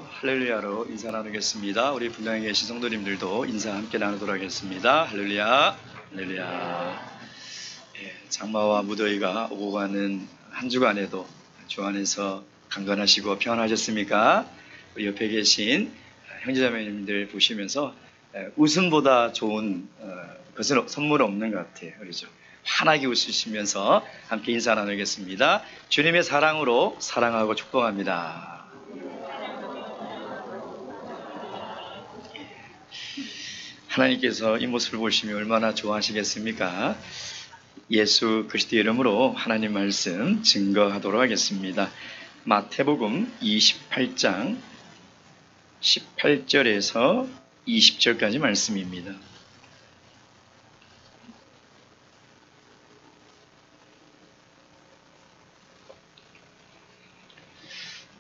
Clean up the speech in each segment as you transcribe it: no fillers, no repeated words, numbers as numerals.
할렐루야로 인사 나누겠습니다. 우리 분당에 계신 성도님들도 인사 함께 나누도록 하겠습니다. 할렐루야, 할렐루야. 장마와 무더위가 오고 가는 한 주간에도 주 안에서 강건하시고 평안하셨습니까? 우리 옆에 계신 형제자매님들 보시면서 웃음보다 좋은 것은 선물 없는 것 같아요. 그렇죠? 환하게 웃으시면서 함께 인사 나누겠습니다. 주님의 사랑으로 사랑하고 축복합니다. 하나님께서 이 모습을 보시면 얼마나 좋아하시겠습니까? 예수 그리스도의 이름으로 하나님 말씀 증거하도록 하겠습니다. 마태복음 28장 18절에서 20절까지 말씀입니다.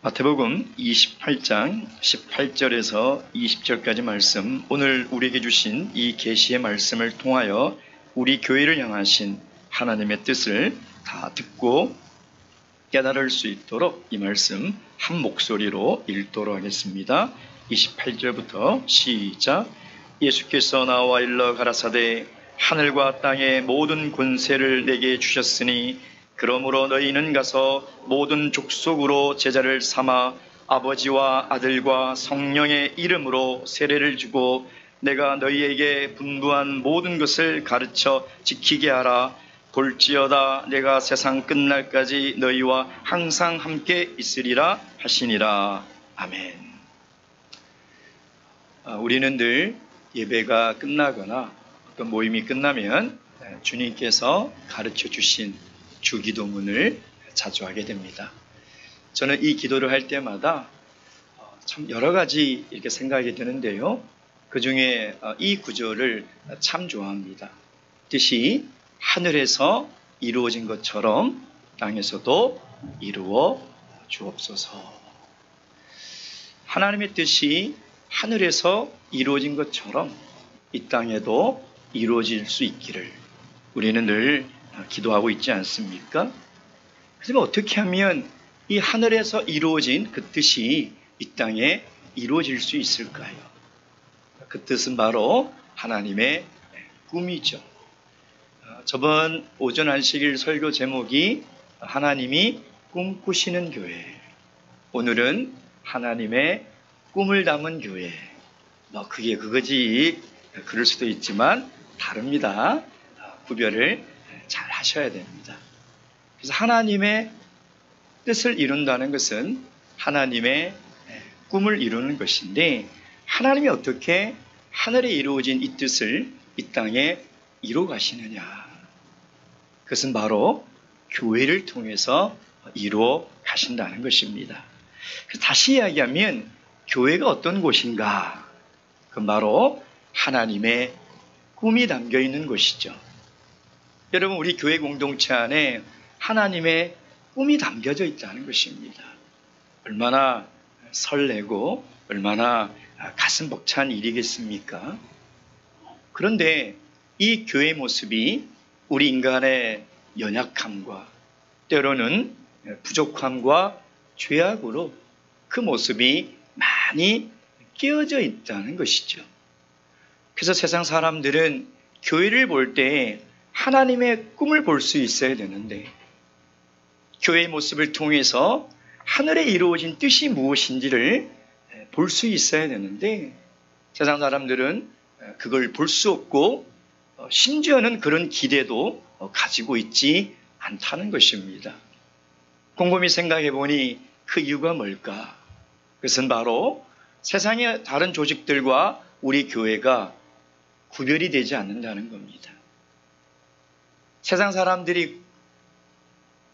마태복음 28장 18절에서 20절까지 말씀, 오늘 우리에게 주신 이 계시의 말씀을 통하여 우리 교회를 향하신 하나님의 뜻을 다 듣고 깨달을 수 있도록 이 말씀 한 목소리로 읽도록 하겠습니다. 28절부터 시작. 예수께서 나와 일러 가라사대 하늘과 땅의 모든 권세를 내게 주셨으니 그러므로 너희는 가서 모든 족속으로 제자를 삼아 아버지와 아들과 성령의 이름으로 세례를 주고 내가 너희에게 분부한 모든 것을 가르쳐 지키게 하라. 볼지어다 내가 세상 끝날까지 너희와 항상 함께 있으리라 하시니라. 아멘. 우리는 늘 예배가 끝나거나 어떤 모임이 끝나면 주님께서 가르쳐 주신 주기도문을 자주 하게 됩니다. 저는 이 기도를 할 때마다 참 여러 가지 이렇게 생각이 드는데요. 그 중에 이 구절을 참 좋아합니다. 뜻이 하늘에서 이루어진 것처럼 땅에서도 이루어 주옵소서. 하나님의 뜻이 하늘에서 이루어진 것처럼 이 땅에도 이루어질 수 있기를 우리는 늘 기도하고 있지 않습니까? 그러면 어떻게 하면 이 하늘에서 이루어진 그 뜻이 이 땅에 이루어질 수 있을까요? 그 뜻은 바로 하나님의 꿈이죠. 저번 오전 안식일 설교 제목이 하나님이 꿈꾸시는 교회, 오늘은 하나님의 꿈을 담은 교회. 그게 그거지 그럴 수도 있지만 다릅니다. 구별을 잘 하셔야 됩니다. 그래서 하나님의 뜻을 이룬다는 것은 하나님의 꿈을 이루는 것인데, 하나님이 어떻게 하늘에 이루어진 이 뜻을 이 땅에 이루어 가시느냐, 그것은 바로 교회를 통해서 이루어 가신다는 것입니다. 그래서 다시 이야기하면 교회가 어떤 곳인가? 그건 바로 하나님의 꿈이 담겨 있는 곳이죠. 여러분, 우리 교회 공동체 안에 하나님의 꿈이 담겨져 있다는 것입니다. 얼마나 설레고 얼마나 가슴 벅찬 일이겠습니까? 그런데 이 교회의 모습이 우리 인간의 연약함과 때로는 부족함과 죄악으로 그 모습이 많이 끼어져 있다는 것이죠. 그래서 세상 사람들은 교회를 볼 때 하나님의 꿈을 볼 수 있어야 되는데, 교회의 모습을 통해서 하늘에 이루어진 뜻이 무엇인지를 볼 수 있어야 되는데, 세상 사람들은 그걸 볼 수 없고 심지어는 그런 기대도 가지고 있지 않다는 것입니다. 곰곰이 생각해 보니 그 이유가 뭘까? 그것은 바로 세상의 다른 조직들과 우리 교회가 구별이 되지 않는다는 겁니다. 세상 사람들이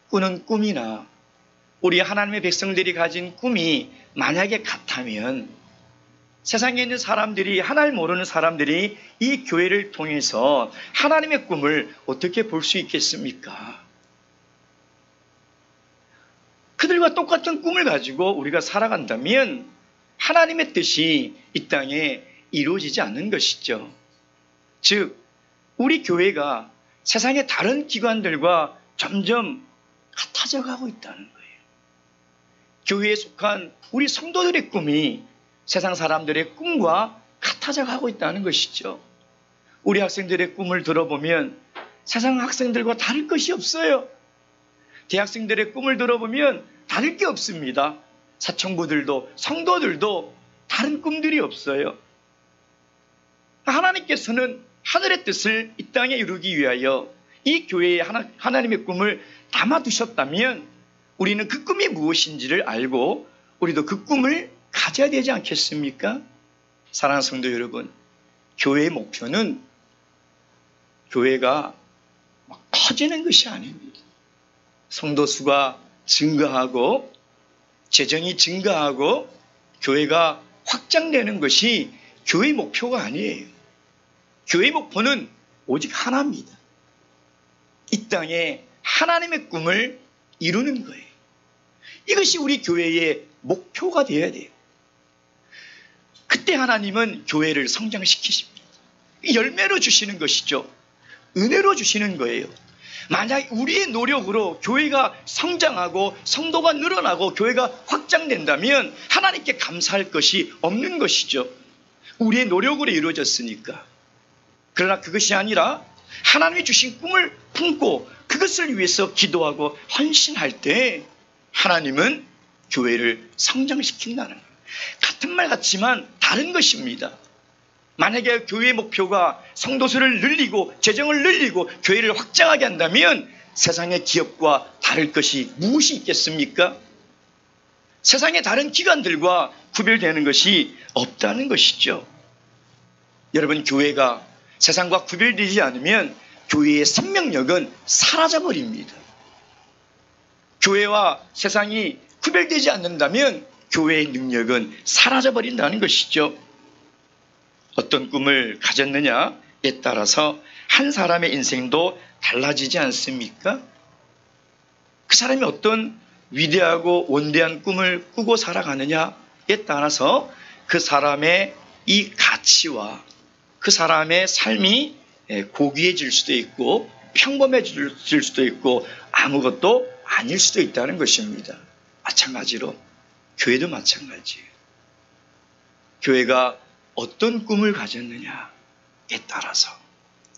꾸는 꿈이나 우리 하나님의 백성들이 가진 꿈이 만약에 같다면 세상에 있는 사람들이, 하나님 모르는 사람들이 이 교회를 통해서 하나님의 꿈을 어떻게 볼 수 있겠습니까? 그들과 똑같은 꿈을 가지고 우리가 살아간다면 하나님의 뜻이 이 땅에 이루어지지 않는 것이죠. 즉, 우리 교회가 세상의 다른 기관들과 점점 같아져 가고 있다는 거예요. 교회에 속한 우리 성도들의 꿈이 세상 사람들의 꿈과 같아져 가고 있다는 것이죠. 우리 학생들의 꿈을 들어보면 세상 학생들과 다를 것이 없어요. 대학생들의 꿈을 들어보면 다를 게 없습니다. 사청부들도 성도들도 다른 꿈들이 없어요. 하나님께서는 하늘의 뜻을 이 땅에 이루기 위하여 이 교회에 하나님의 꿈을 담아두셨다면 우리는 그 꿈이 무엇인지를 알고 우리도 그 꿈을 가져야 되지 않겠습니까? 사랑하는 성도 여러분, 교회의 목표는 교회가 막 커지는 것이 아닙니다. 성도 수가 증가하고 재정이 증가하고 교회가 확장되는 것이 교회의 목표가 아니에요. 교회의 목표는 오직 하나입니다. 이 땅에 하나님의 꿈을 이루는 거예요. 이것이 우리 교회의 목표가 되어야 돼요. 그때 하나님은 교회를 성장시키십니다. 열매로 주시는 것이죠. 은혜로 주시는 거예요. 만약 우리의 노력으로 교회가 성장하고 성도가 늘어나고 교회가 확장된다면 하나님께 감사할 것이 없는 것이죠. 우리의 노력으로 이루어졌으니까. 그러나 그것이 아니라 하나님이 주신 꿈을 품고 그것을 위해서 기도하고 헌신할 때 하나님은 교회를 성장시킨다는 거예요. 같은 말 같지만 다른 것입니다. 만약에 교회의 목표가 성도수를 늘리고 재정을 늘리고 교회를 확장하게 한다면 세상의 기업과 다를 것이 무엇이 있겠습니까? 세상의 다른 기관들과 구별되는 것이 없다는 것이죠. 여러분, 교회가 세상과 구별되지 않으면 교회의 생명력은 사라져버립니다. 교회와 세상이 구별되지 않는다면 교회의 능력은 사라져버린다는 것이죠. 어떤 꿈을 가졌느냐에 따라서 한 사람의 인생도 달라지지 않습니까? 그 사람이 어떤 위대하고 원대한 꿈을 꾸고 살아가느냐에 따라서 그 사람의 이 가치와 그 사람의 삶이 고귀해질 수도 있고 평범해질 수도 있고 아무것도 아닐 수도 있다는 것입니다. 마찬가지로 교회도 마찬가지예요. 교회가 어떤 꿈을 가졌느냐에 따라서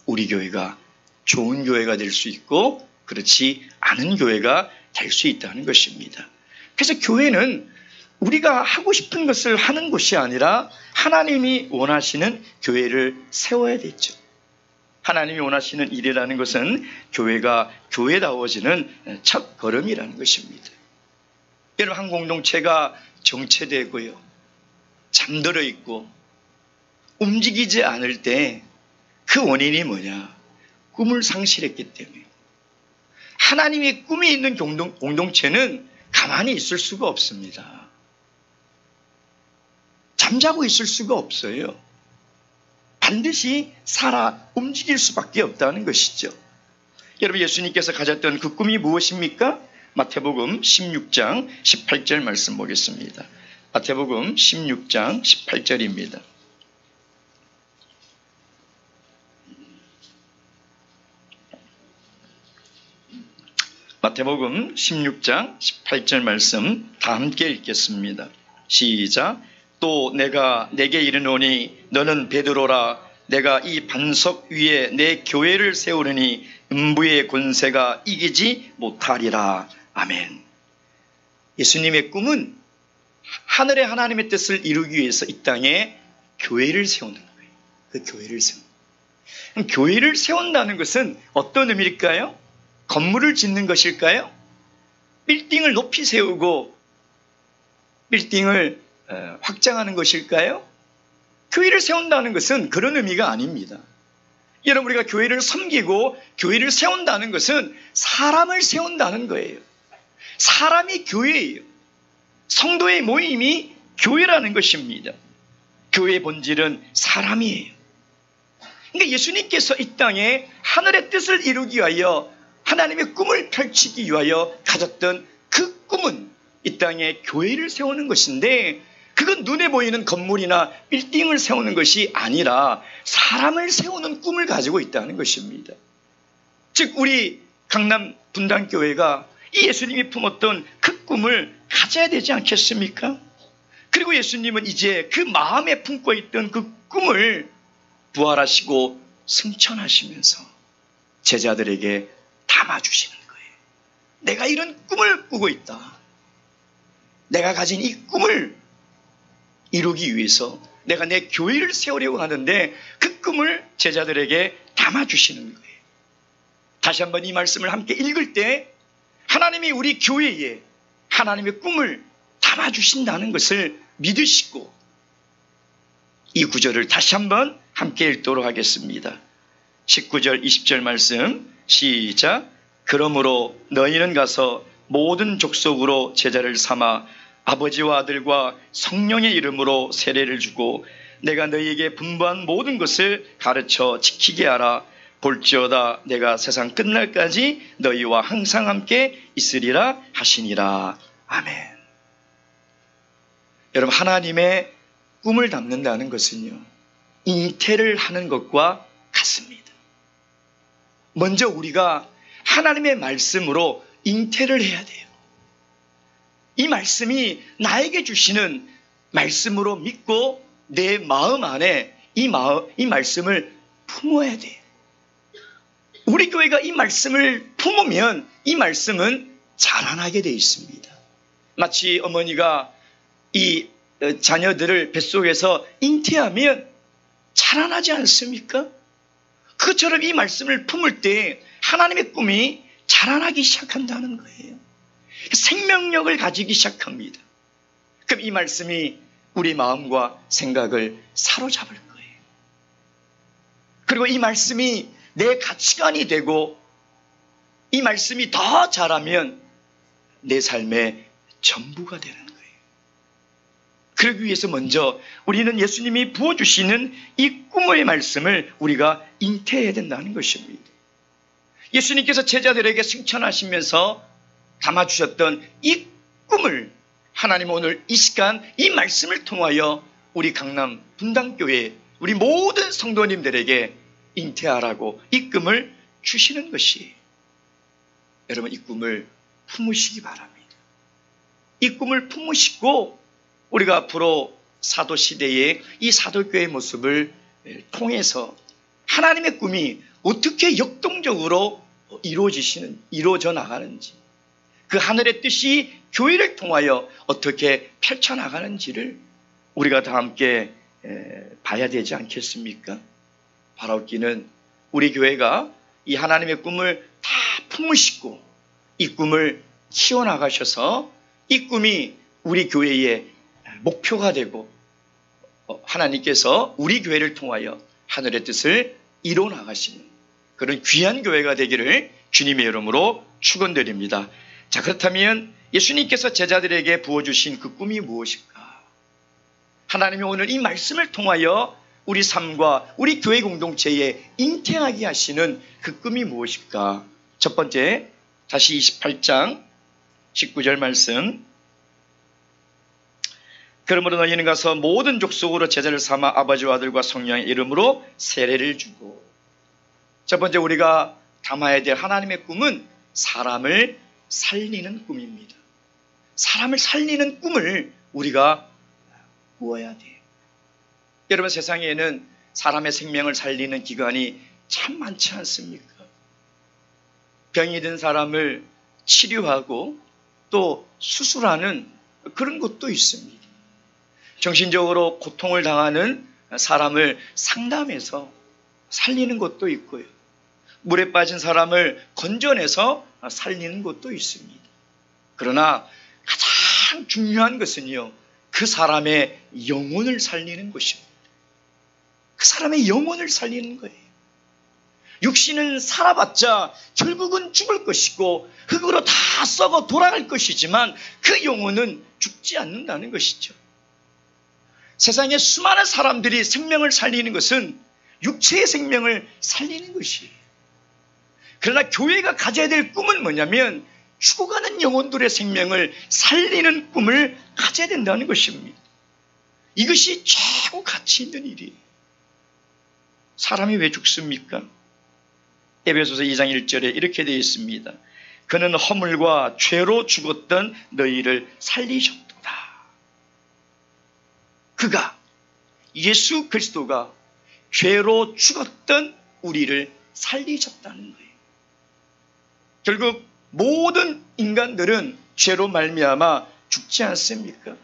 우리 교회가 좋은 교회가 될 수 있고 그렇지 않은 교회가 될 수 있다는 것입니다. 그래서 교회는 우리가 하고 싶은 것을 하는 곳이 아니라 하나님이 원하시는 교회를 세워야 되죠. 하나님이 원하시는 일이라는 것은 교회가 교회다워지는 첫 걸음이라는 것입니다. 여러분, 한 공동체가 정체되고요, 잠들어 있고 움직이지 않을 때 그 원인이 뭐냐? 꿈을 상실했기 때문에. 하나님의 꿈이 있는 공동체는 가만히 있을 수가 없습니다. 잠자고 있을 수가 없어요. 반드시 살아 움직일 수밖에 없다는 것이죠. 여러분, 예수님께서 가졌던 그 꿈이 무엇입니까? 마태복음 16장 18절 말씀 보겠습니다. 마태복음 16장 18절입니다. 마태복음 16장 18절 말씀 다 함께 읽겠습니다. 시작. 또 내가 내게 이르노니 너는 베드로라. 내가 이 반석 위에 내 교회를 세우르니 음부의 권세가 이기지 못하리라. 아멘. 예수님의 꿈은 하늘의 하나님의 뜻을 이루기 위해서 이 땅에 교회를 세우는 거예요. 그 교회를 세우는 거예요. 그럼 교회를 세운다는 것은 어떤 의미일까요? 건물을 짓는 것일까요? 빌딩을 높이 세우고 빌딩을 확장하는 것일까요? 교회를 세운다는 것은 그런 의미가 아닙니다. 여러분, 우리가 교회를 섬기고 교회를 세운다는 것은 사람을 세운다는 거예요. 사람이 교회예요. 성도의 모임이 교회라는 것입니다. 교회의 본질은 사람이에요. 그러니까 예수님께서 이 땅에 하늘의 뜻을 이루기 위하여 하나님의 꿈을 펼치기 위하여 가졌던 그 꿈은 이 땅에 교회를 세우는 것인데 그건 눈에 보이는 건물이나 빌딩을 세우는 것이 아니라 사람을 세우는 꿈을 가지고 있다는 것입니다. 즉 우리 강남 분당교회가 이 예수님이 품었던 그 꿈을 가져야 되지 않겠습니까? 그리고 예수님은 이제 그 마음에 품고 있던 그 꿈을 부활하시고 승천하시면서 제자들에게 담아주시는 거예요. 내가 이런 꿈을 꾸고 있다. 내가 가진 이 꿈을 이루기 위해서 내가 내 교회를 세우려고 하는데 그 꿈을 제자들에게 담아주시는 거예요. 다시 한번 이 말씀을 함께 읽을 때 하나님이 우리 교회에 하나님의 꿈을 담아주신다는 것을 믿으시고 이 구절을 다시 한번 함께 읽도록 하겠습니다. 19절 20절 말씀 시작. 그러므로 너희는 가서 모든 족속으로 제자를 삼아 아버지와 아들과 성령의 이름으로 세례를 주고 내가 너희에게 분부한 모든 것을 가르쳐 지키게 하라. 볼지어다 내가 세상 끝날까지 너희와 항상 함께 있으리라 하시니라. 아멘. 여러분, 하나님의 꿈을 담는다는 것은요, 잉태를 하는 것과 같습니다. 먼저 우리가 하나님의 말씀으로 잉태를 해야 돼요. 이 말씀이 나에게 주시는 말씀으로 믿고 내 마음 안에 이 말씀을 품어야 돼요. 우리 교회가 이 말씀을 품으면 이 말씀은 자라나게 되어 있습니다. 마치 어머니가 이 자녀들을 뱃속에서 잉태하면 자라나지 않습니까? 그것처럼 이 말씀을 품을 때 하나님의 꿈이 자라나기 시작한다는 거예요. 생명력을 가지기 시작합니다. 그럼 이 말씀이 우리 마음과 생각을 사로잡을 거예요. 그리고 이 말씀이 내 가치관이 되고 이 말씀이 더 자라면 내 삶의 전부가 되는 거예요. 그러기 위해서 먼저 우리는 예수님이 부어주시는 이 꿈의 말씀을 우리가 잉태해야 된다는 것입니다. 예수님께서 제자들에게 승천하시면서 담아주셨던 이 꿈을 하나님 오늘 이 시간 이 말씀을 통하여 우리 강남 분당교회 우리 모든 성도님들에게 잉태하라고 이 꿈을 주시는 것이, 여러분 이 꿈을 품으시기 바랍니다. 이 꿈을 품으시고 우리가 앞으로 사도시대의 이 사도교회의 모습을 통해서 하나님의 꿈이 어떻게 역동적으로 이루어져 나가는지, 그 하늘의 뜻이 교회를 통하여 어떻게 펼쳐나가는지를 우리가 다 함께 봐야 되지 않겠습니까? 바라옵기는 우리 교회가 이 하나님의 꿈을 다 품으시고 이 꿈을 키워나가셔서 이 꿈이 우리 교회의 목표가 되고 하나님께서 우리 교회를 통하여 하늘의 뜻을 이뤄나가시는 그런 귀한 교회가 되기를 주님의 이름으로 축원드립니다. 자, 그렇다면 예수님께서 제자들에게 부어주신 그 꿈이 무엇일까? 하나님이 오늘 이 말씀을 통하여 우리 삶과 우리 교회 공동체에 잉태하게 하시는 그 꿈이 무엇일까? 첫 번째, 다시 28장 19절 말씀. 그러므로 너희는 가서 모든 족속으로 제자를 삼아 아버지와 아들과 성령의 이름으로 세례를 주고. 첫 번째 우리가 담아야 될 하나님의 꿈은 사람을 살리는 꿈입니다. 사람을 살리는 꿈을 우리가 꾸어야 돼요. 여러분, 세상에는 사람의 생명을 살리는 기관이 참 많지 않습니까? 병이 든 사람을 치료하고 또 수술하는 그런 곳도 있습니다. 정신적으로 고통을 당하는 사람을 상담해서 살리는 곳도 있고요. 물에 빠진 사람을 건져내서 살리는 곳도 있습니다. 그러나 가장 중요한 것은요, 그 사람의 영혼을 살리는 것입니다. 그 사람의 영혼을 살리는 거예요. 육신은 살아봤자 결국은 죽을 것이고 흙으로 다 썩어 돌아갈 것이지만 그 영혼은 죽지 않는다는 것이죠. 세상에 수많은 사람들이 생명을 살리는 것은 육체의 생명을 살리는 것이에요. 그러나 교회가 가져야 될 꿈은 뭐냐면 죽어가는 영혼들의 생명을 살리는 꿈을 가져야 된다는 것입니다. 이것이 최고 가치 있는 일이에요. 사람이 왜 죽습니까? 에베소서 2장 1절에 이렇게 되어 있습니다. 그는 허물과 죄로 죽었던 너희를 살리셨도다. 그가, 예수 그리스도가 죄로 죽었던 우리를 살리셨다는 거예요. 결국 모든 인간들은 죄로 말미암아 죽지 않습니까?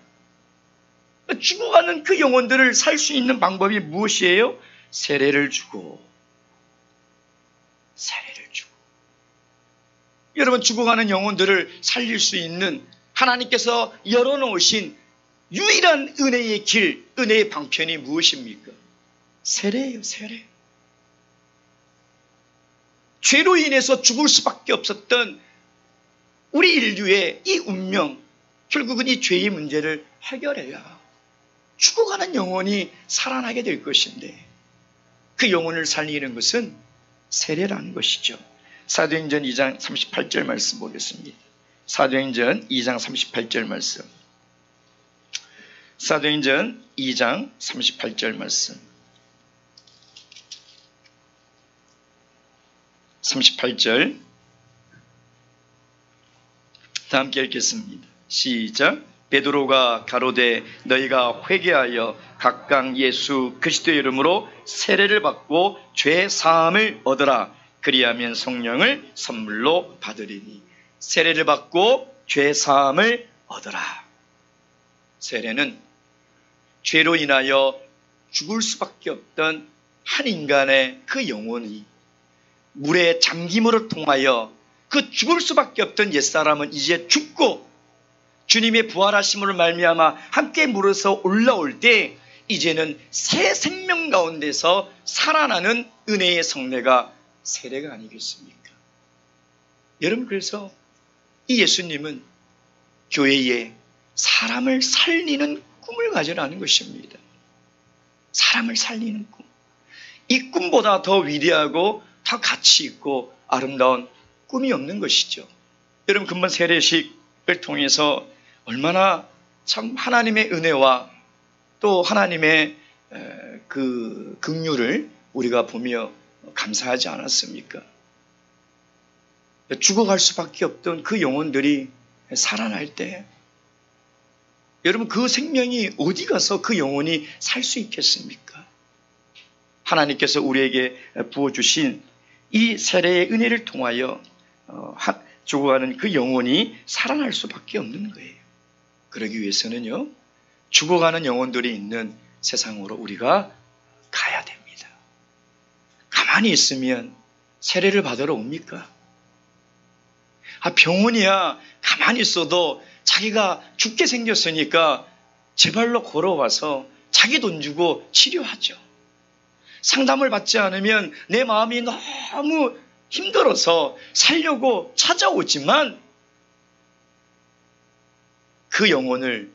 죽어가는 그 영혼들을 살 수 있는 방법이 무엇이에요? 세례를 주고. 여러분, 죽어가는 영혼들을 살릴 수 있는 하나님께서 열어놓으신 유일한 은혜의 길, 은혜의 방편이 무엇입니까? 세례예요, 세례. 죄로 인해서 죽을 수밖에 없었던 우리 인류의 이 운명, 결국은 이 죄의 문제를 해결해야 죽어가는 영혼이 살아나게 될 것인데, 그 영혼을 살리는 것은 세례라는 것이죠. 사도행전 2장 38절 말씀 보겠습니다. 사도행전 2장 38절 말씀. 사도행전 2장 38절 말씀. 38절. 다 함께 읽겠습니다. 시작. 베드로가 가로되 너희가 회개하여 각각 예수 그리스도의 이름으로 세례를 받고 죄 사함을 얻으라. 그리하면 성령을 선물로 받으리니. 세례를 받고 죄 사함을 얻으라. 세례는 죄로 인하여 죽을 수밖에 없던 한 인간의 그 영혼이 물에 잠김으로 통하여 그 죽을 수밖에 없던 옛사람은 이제 죽고, 주님의 부활하심으로 말미암아 함께 물에서 올라올 때 이제는 새 생명 가운데서 살아나는 은혜의 성례가 세례가 아니겠습니까? 여러분, 그래서 이 예수님은 교회에 사람을 살리는 꿈을 가져라는 것입니다. 사람을 살리는 꿈. 이 꿈보다 더 위대하고 더 가치 있고 아름다운 꿈이 없는 것이죠. 여러분, 금번 세례식을 통해서 얼마나 참 하나님의 은혜와 또 하나님의 그 긍휼을 우리가 보며 감사하지 않았습니까? 죽어갈 수밖에 없던 그 영혼들이 살아날 때, 여러분, 그 생명이 어디 가서 그 영혼이 살 수 있겠습니까? 하나님께서 우리에게 부어주신 이 세례의 은혜를 통하여 죽어가는 그 영혼이 살아날 수밖에 없는 거예요. 그러기 위해서는요, 죽어가는 영혼들이 있는 세상으로 우리가 가야 됩니다. 가만히 있으면 세례를 받으러 옵니까? 병원이야 가만히 있어도 자기가 죽게 생겼으니까 제발로 걸어와서 자기 돈 주고 치료하죠. 상담을 받지 않으면 내 마음이 너무 힘들어서 살려고 찾아오지만 그 영혼을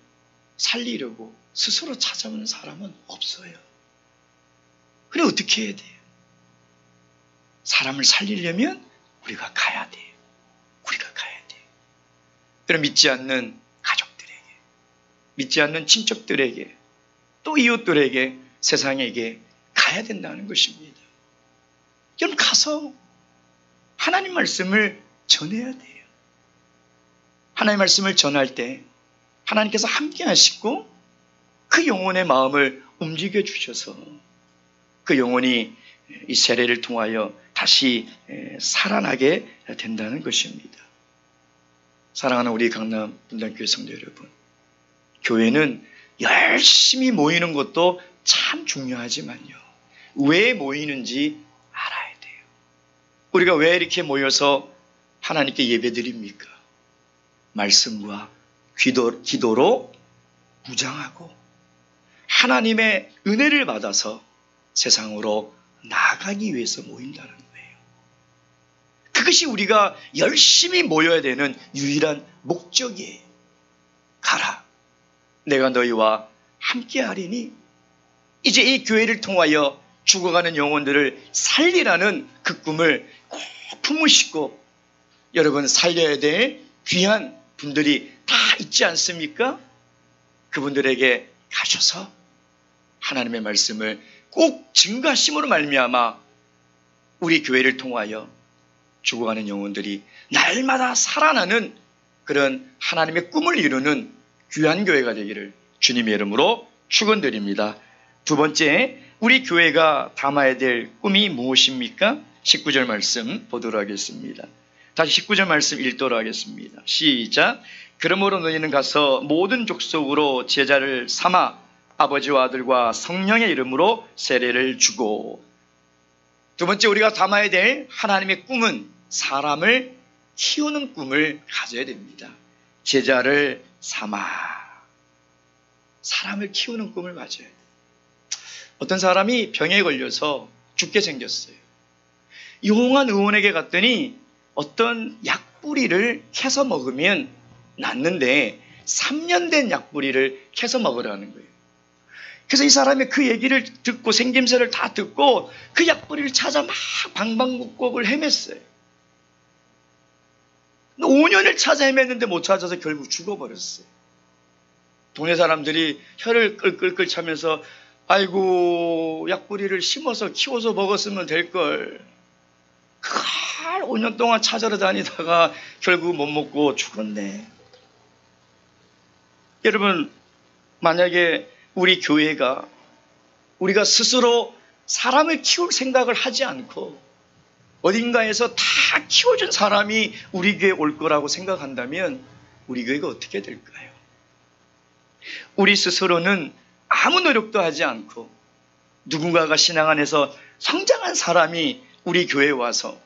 살리려고 스스로 찾아오는 사람은 없어요. 그래, 어떻게 해야 돼요? 사람을 살리려면 우리가 가야 돼요. 우리가 가야 돼요. 그럼 믿지 않는 가족들에게, 믿지 않는 친척들에게, 또 이웃들에게, 세상에게 가야 된다는 것입니다. 그럼 가서 하나님 말씀을 전해야 돼요. 하나님 말씀을 전할 때 하나님께서 함께 하시고 그 영혼의 마음을 움직여 주셔서 그 영혼이 이 세례를 통하여 다시 살아나게 된다는 것입니다. 사랑하는 우리 강남 분당교회 성도 여러분, 교회는 열심히 모이는 것도 참 중요하지만요, 왜 모이는지 알아야 돼요. 우리가 왜 이렇게 모여서 하나님께 예배드립니까? 말씀과 기도로 무장하고 하나님의 은혜를 받아서 세상으로 나아가기 위해서 모인다는 거예요. 그것이 우리가 열심히 모여야 되는 유일한 목적이에요. 가라, 내가 너희와 함께하리니. 이제 이 교회를 통하여 죽어가는 영혼들을 살리라는 그 꿈을 꼭 품으시고, 여러분, 살려야 될 귀한 분들이 다 있지 않습니까? 그분들에게 가셔서 하나님의 말씀을 꼭 증거하심으로 말미암아 우리 교회를 통하여 죽어가는 영혼들이 날마다 살아나는 그런 하나님의 꿈을 이루는 귀한 교회가 되기를 주님의 이름으로 축원드립니다. 두 번째, 우리 교회가 담아야 될 꿈이 무엇입니까? 19절 말씀 보도록 하겠습니다. 다시 19절 말씀 읽도록 하겠습니다. 시작. 그러므로 너희는 가서 모든 족속으로 제자를 삼아 아버지와 아들과 성령의 이름으로 세례를 주고. 두 번째, 우리가 담아야 될 하나님의 꿈은 사람을 키우는 꿈을 가져야 됩니다. 제자를 삼아 사람을 키우는 꿈을 가져야 돼요. 어떤 사람이 병에 걸려서 죽게 생겼어요. 유명한 의원에게 갔더니 어떤 약뿌리를 캐서 먹으면 낫는데 3년 된 약뿌리를 캐서 먹으라는 거예요. 그래서 이 사람이 그 얘기를 듣고 생김새를 다 듣고 그 약뿌리를 찾아 막 방방곡곡을 헤맸어요. 5년을 찾아 헤맸는데 못 찾아서 결국 죽어버렸어요. 동네 사람들이 혀를 끌끌끌 차면서 아이고 약뿌리를 심어서 키워서 먹었으면 될걸. 그걸 5년 동안 찾아러 다니다가 결국 못 먹고 죽었네. 여러분, 만약에 우리 교회가 우리가 스스로 사람을 키울 생각을 하지 않고 어딘가에서 다 키워준 사람이 우리 교회에 올 거라고 생각한다면 우리 교회가 어떻게 될까요? 우리 스스로는 아무 노력도 하지 않고 누군가가 신앙 안에서 성장한 사람이 우리 교회에 와서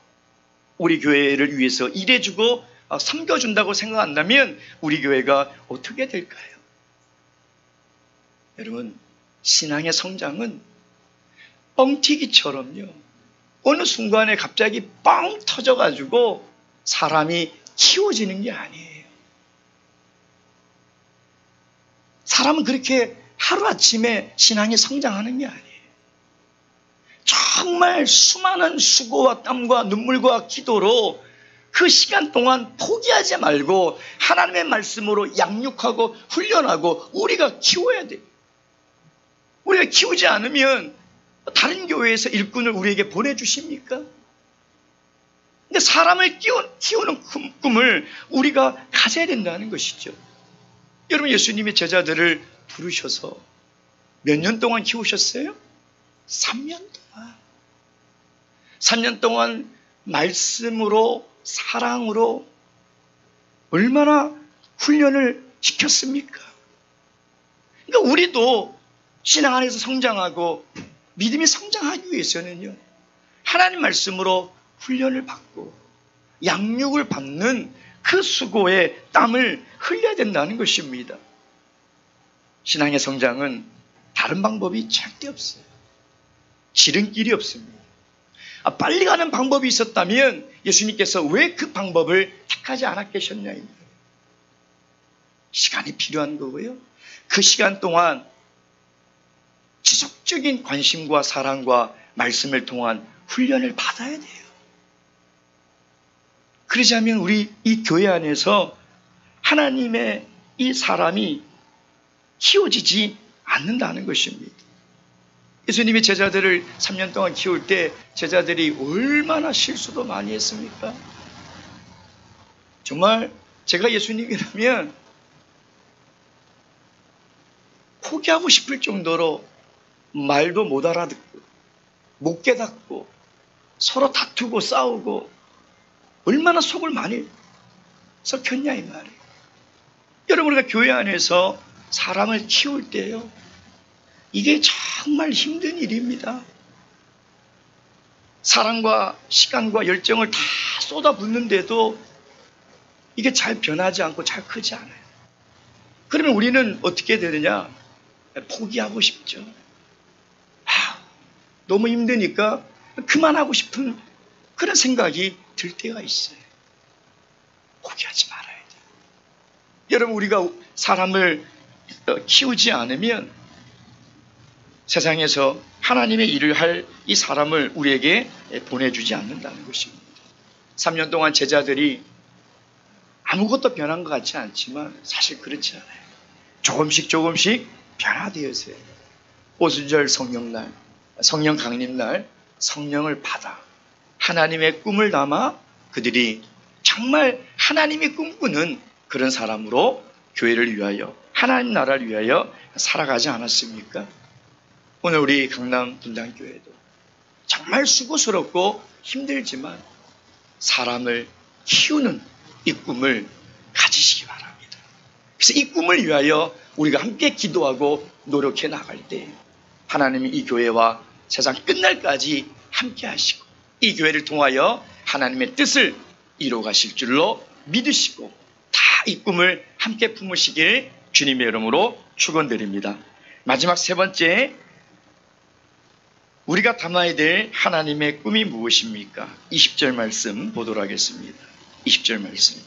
우리 교회를 위해서 일해주고 섬겨준다고 생각한다면 우리 교회가 어떻게 될까요? 여러분, 신앙의 성장은 뻥튀기처럼요. 어느 순간에 갑자기 뻥 터져가지고 사람이 키워지는 게 아니에요. 사람은 그렇게 하루아침에 신앙이 성장하는 게 아니에요. 정말 수많은 수고와 땀과 눈물과 기도로 그 시간 동안 포기하지 말고 하나님의 말씀으로 양육하고 훈련하고 우리가 키워야 돼요. 우리가 키우지 않으면 다른 교회에서 일꾼을 우리에게 보내주십니까? 근데 사람을 키우는 꿈을 우리가 가져야 된다는 것이죠. 여러분, 예수님이 제자들을 부르셔서 몇 년 동안 키우셨어요? 3년 동안. 3년 동안 말씀으로 사랑으로 얼마나 훈련을 시켰습니까? 그러니까 우리도 신앙 안에서 성장하고 믿음이 성장하기 위해서는요, 하나님 말씀으로 훈련을 받고 양육을 받는 그 수고의 땀을 흘려야 된다는 것입니다. 신앙의 성장은 다른 방법이 절대 없어요. 지름길이 없습니다. 빨리 가는 방법이 있었다면 예수님께서 왜 그 방법을 택하지 않았겠느냐. 시간이 필요한 거고요. 그 시간 동안 지속적인 관심과 사랑과 말씀을 통한 훈련을 받아야 돼요. 그러지 않으면 우리 이 교회 안에서 하나님의 이 사람이 키워지지 않는다는 것입니다. 예수님이 제자들을 3년 동안 키울 때 제자들이 얼마나 실수도 많이 했습니까? 정말 제가 예수님이라면 포기하고 싶을 정도로 말도 못 알아듣고 못 깨닫고 서로 다투고 싸우고 얼마나 속을 많이 썩혔냐 이 말이에요. 여러분, 우리가 교회 안에서 사람을 키울 때요, 이게 정말 힘든 일입니다. 사랑과 시간과 열정을 다 쏟아붓는데도 이게 잘 변하지 않고 잘 크지 않아요. 그러면 우리는 어떻게 되느냐? 포기하고 싶죠. 너무 힘드니까 그만하고 싶은 그런 생각이 들 때가 있어요. 포기하지 말아야 돼요. 여러분, 우리가 사람을 키우지 않으면 세상에서 하나님의 일을 할 이 사람을 우리에게 보내주지 않는다는 것입니다. 3년 동안 제자들이 아무것도 변한 것 같지 않지만 사실 그렇지 않아요. 조금씩 변화되었어요. 오순절 성령날, 성령 강림날 성령을 받아 하나님의 꿈을 담아 그들이 정말 하나님이 꿈꾸는 그런 사람으로 교회를 위하여, 하나님 나라를 위하여 살아가지 않았습니까? 오늘 우리 강남 분당교회도 정말 수고스럽고 힘들지만 사람을 키우는 이 꿈을 가지시기 바랍니다. 그래서 이 꿈을 위하여 우리가 함께 기도하고 노력해 나갈 때 하나님이 이 교회와 세상 끝날까지 함께 하시고 이 교회를 통하여 하나님의 뜻을 이루어 가실 줄로 믿으시고 다 이 꿈을 함께 품으시길 주님의 이름으로 축원드립니다. 마지막 세 번째, 우리가 담아야 될 하나님의 꿈이 무엇입니까? 20절 말씀 보도록 하겠습니다. 20절 말씀.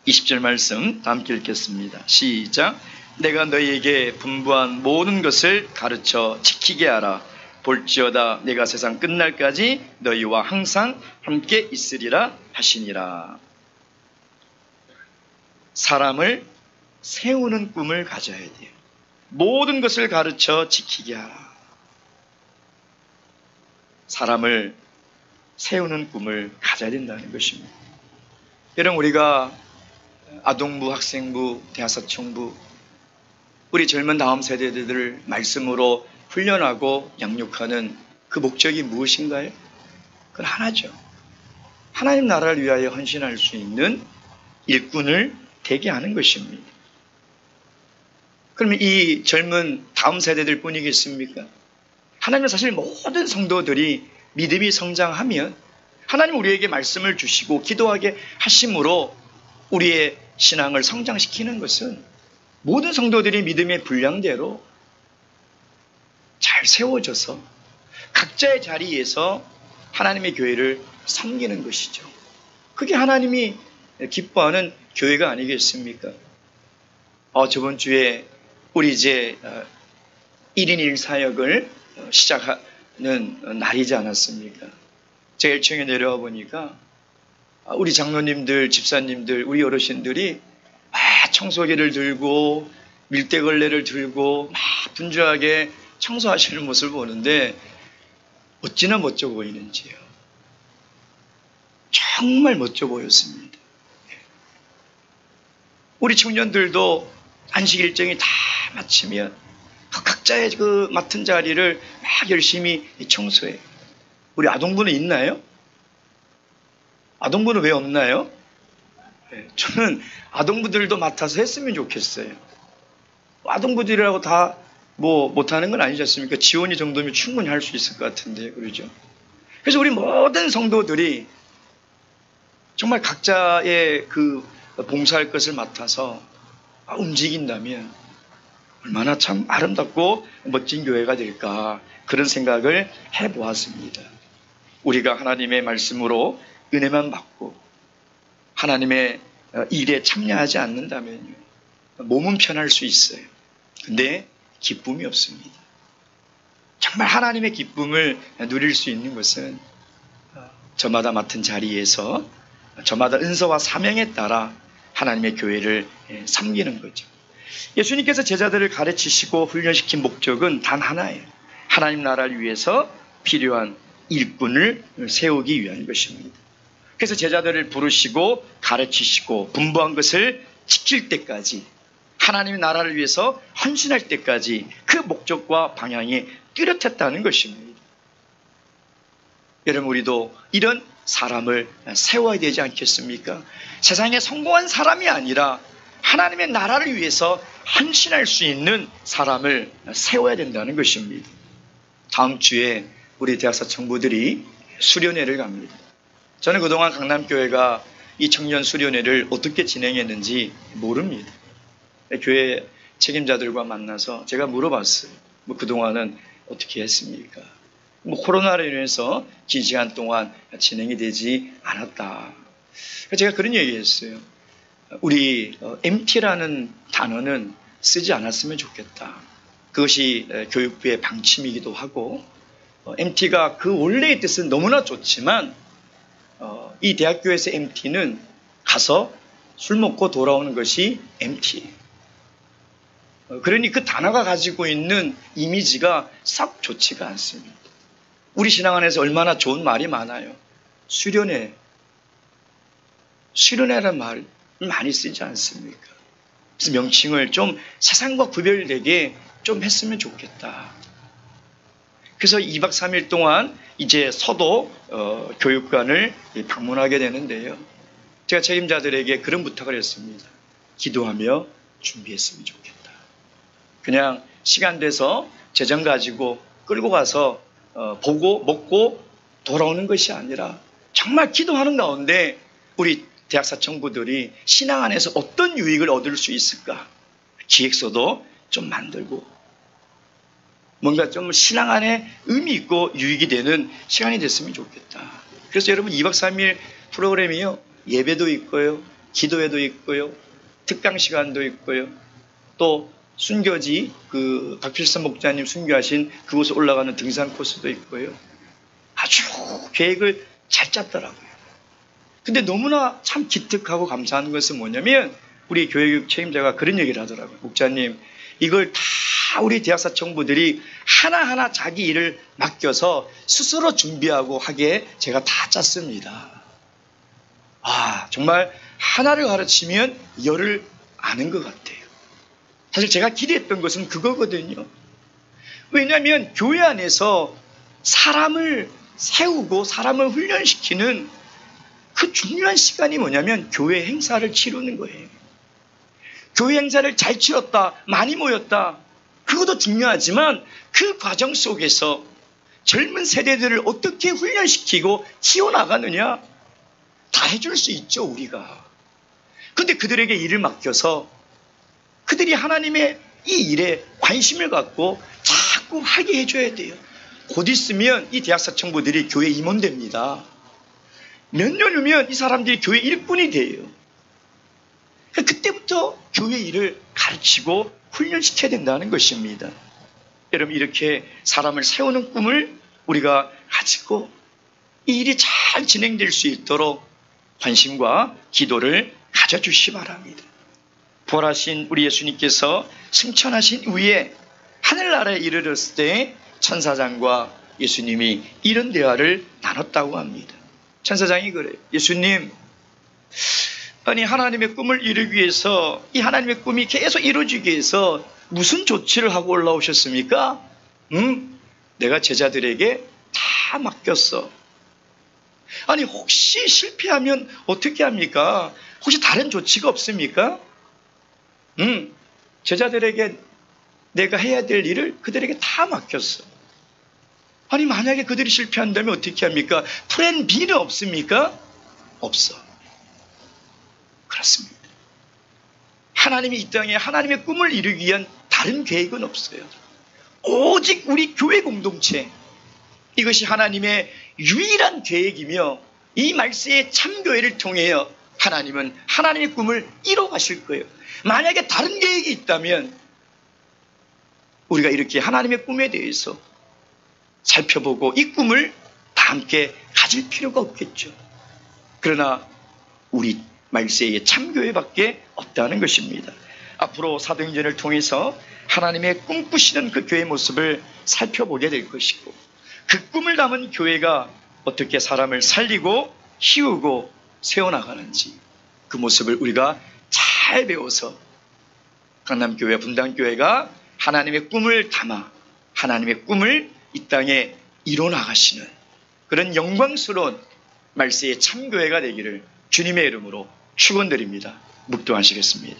20절 말씀 다 함께 읽겠습니다. 시작. 내가 너희에게 분부한 모든 것을 가르쳐 지키게 하라. 볼지어다 내가 세상 끝날까지 너희와 항상 함께 있으리라 하시니라. 사람을 세우는 꿈을 가져야 돼요. 모든 것을 가르쳐 지키게 하라. 사람을 세우는 꿈을 가져야 된다는 것입니다. 여러분, 우리가 아동부, 학생부, 대하사청부, 우리 젊은 다음 세대들을 말씀으로 훈련하고 양육하는 그 목적이 무엇인가요? 그건 하나죠. 하나님 나라를 위하여 헌신할 수 있는 일꾼을 되게 하는 것입니다. 그러면 이 젊은 다음 세대들 뿐이겠습니까? 하나님은 사실 모든 성도들이 믿음이 성장하면 하나님 우리에게 말씀을 주시고 기도하게 하심으로 우리의 신앙을 성장시키는 것은 모든 성도들이 믿음의 분량대로 잘 세워져서 각자의 자리에서 하나님의 교회를 섬기는 것이죠. 그게 하나님이 기뻐하는 교회가 아니겠습니까? 저번 주에 우리 이제 1인 1사역을 시작하는 날이지 않았습니까? 제가 1층에 내려와 보니까 우리 장로님들, 집사님들, 우리 어르신들이 막 청소기를 들고 밀대걸레를 들고 막 분주하게 청소하시는 모습을 보는데 어찌나 멋져 보이는지요. 정말 멋져 보였습니다. 우리 청년들도 안식 일정이 다 마치면 각자의 그 맡은 자리를 막 열심히 청소해요. 우리 아동부는 있나요? 아동부는 왜 없나요? 저는 아동부들도 맡아서 했으면 좋겠어요. 아동부들이라고 다 못하는 건 아니지 않습니까? 지원이 정도면 충분히 할 수 있을 것 같은데요. 그러죠? 그래서 우리 모든 성도들이 정말 각자의 그 봉사할 것을 맡아서 움직인다면 얼마나 참 아름답고 멋진 교회가 될까, 그런 생각을 해보았습니다. 우리가 하나님의 말씀으로 은혜만 받고 하나님의 일에 참여하지 않는다면요, 몸은 편할 수 있어요. 근데 기쁨이 없습니다. 정말 하나님의 기쁨을 누릴 수 있는 것은 저마다 맡은 자리에서 저마다 은서와 사명에 따라 하나님의 교회를 섬기는 거죠. 예수님께서 제자들을 가르치시고 훈련시킨 목적은 단 하나예요. 하나님 나라를 위해서 필요한 일꾼을 세우기 위한 것입니다. 그래서 제자들을 부르시고 가르치시고 분부한 것을 지킬 때까지, 하나님의 나라를 위해서 헌신할 때까지 그 목적과 방향이 뚜렷했다는 것입니다. 여러분, 우리도 이런 사람을 세워야 되지 않겠습니까? 세상에 성공한 사람이 아니라 하나님의 나라를 위해서 헌신할 수 있는 사람을 세워야 된다는 것입니다. 다음 주에 우리 대학사 청부들이 수련회를 갑니다. 저는 그동안 강남교회가 이 청년 수련회를 어떻게 진행했는지 모릅니다. 교회 책임자들과 만나서 제가 물어봤어요. 그동안은 어떻게 했습니까? 코로나로 인해서 긴 시간 동안 진행이 되지 않았다. 제가 그런 얘기했어요. 우리 MT라는 단어는 쓰지 않았으면 좋겠다. 그것이 교육부의 방침이기도 하고, MT가 그 원래의 뜻은 너무나 좋지만 이 대학교에서 MT는 가서 술 먹고 돌아오는 것이 MT. 그러니 그 단어가 가지고 있는 이미지가 썩 좋지가 않습니다. 우리 신앙 안에서 얼마나 좋은 말이 많아요. 수련회. 수련회라는 말 많이 쓰지 않습니까? 그래서 명칭을 좀 세상과 구별되게 좀 했으면 좋겠다. 그래서 2박 3일 동안 이제 서도 교육관을 방문하게 되는데요. 제가 책임자들에게 그런 부탁을 했습니다. 기도하며 준비했으면 좋겠다. 그냥 시간 돼서 재정 가지고 끌고 가서 보고 먹고 돌아오는 것이 아니라 정말 기도하는 가운데 우리 대학사청부들이 신앙 안에서 어떤 유익을 얻을 수 있을까? 기획서도 좀 만들고 뭔가 좀 신앙 안에 의미 있고 유익이 되는 시간이 됐으면 좋겠다. 그래서 여러분 2박 3일 프로그램이요. 예배도 있고요. 기도회도 있고요. 특강 시간도 있고요. 또 순교지 박필선 목자님 순교하신 그곳에 올라가는 등산 코스도 있고요. 아주 계획을 잘 짰더라고요. 근데 너무나 참 기특하고 감사한 것은 뭐냐면 우리 교육 책임자가 그런 얘기를 하더라고요. 목자님, 이걸 다 우리 대학사청부들이 하나하나 자기 일을 맡겨서 스스로 준비하고 하게 제가 다 짰습니다. 정말 하나를 가르치면 열을 아는 것 같아요. 사실 제가 기대했던 것은 그거거든요. 왜냐하면 교회 안에서 사람을 세우고 사람을 훈련시키는 그 중요한 시간이 뭐냐면 교회 행사를 치르는 거예요. 교회 행사를 잘 치렀다, 많이 모였다, 그것도 중요하지만 그 과정 속에서 젊은 세대들을 어떻게 훈련시키고 키워나가느냐 다 해줄 수 있죠, 우리가. 근데 그들에게 일을 맡겨서 그들이 하나님의 이 일에 관심을 갖고 자꾸 하게 해줘야 돼요. 곧 있으면 이 대학사청부들이 교회 임원됩니다. 몇 년 후면 이 사람들이 교회 일꾼이 돼요. 그때부터 교회 일을 가르치고 훈련시켜야 된다는 것입니다. 여러분, 이렇게 사람을 세우는 꿈을 우리가 가지고 이 일이 잘 진행될 수 있도록 관심과 기도를 가져주시기 바랍니다. 부활하신 우리 예수님께서 승천하신 후에 하늘나라에 이르렀을 때 천사장과 예수님이 이런 대화를 나눴다고 합니다. 천사장이 그래요. 예수님, 아니 하나님의 꿈을 이루기 위해서 이 하나님의 꿈이 계속 이루어지기 위해서 무슨 조치를 하고 올라오셨습니까? 내가 제자들에게 다 맡겼어. 아니 혹시 실패하면 어떻게 합니까? 혹시 다른 조치가 없습니까? 제자들에게 내가 해야 될 일을 그들에게 다 맡겼어. 아니 만약에 그들이 실패한다면 어떻게 합니까? 플랜 B는 없습니까? 없어. 그렇습니다. 하나님이 이 땅에 하나님의 꿈을 이루기 위한 다른 계획은 없어요. 오직 우리 교회 공동체, 이것이 하나님의 유일한 계획이며 이 말세의 참교회를 통하여 하나님은 하나님의 꿈을 이뤄 가실 거예요. 만약에 다른 계획이 있다면 우리가 이렇게 하나님의 꿈에 대해서 살펴보고 이 꿈을 다 함께 가질 필요가 없겠죠. 그러나 우리 말세의 참교회밖에 없다는 것입니다. 앞으로 사도행전을 통해서 하나님의 꿈꾸시는 그 교회 모습을 살펴보게 될 것이고, 그 꿈을 담은 교회가 어떻게 사람을 살리고 키우고 세워나가는지 그 모습을 우리가 잘 배워서 강남교회, 분당교회가 하나님의 꿈을 담아 하나님의 꿈을 이 땅에 이뤄나가시는 그런 영광스러운 말세의 참교회가 되기를 주님의 이름으로 축원드립니다. 묵도하시겠습니다.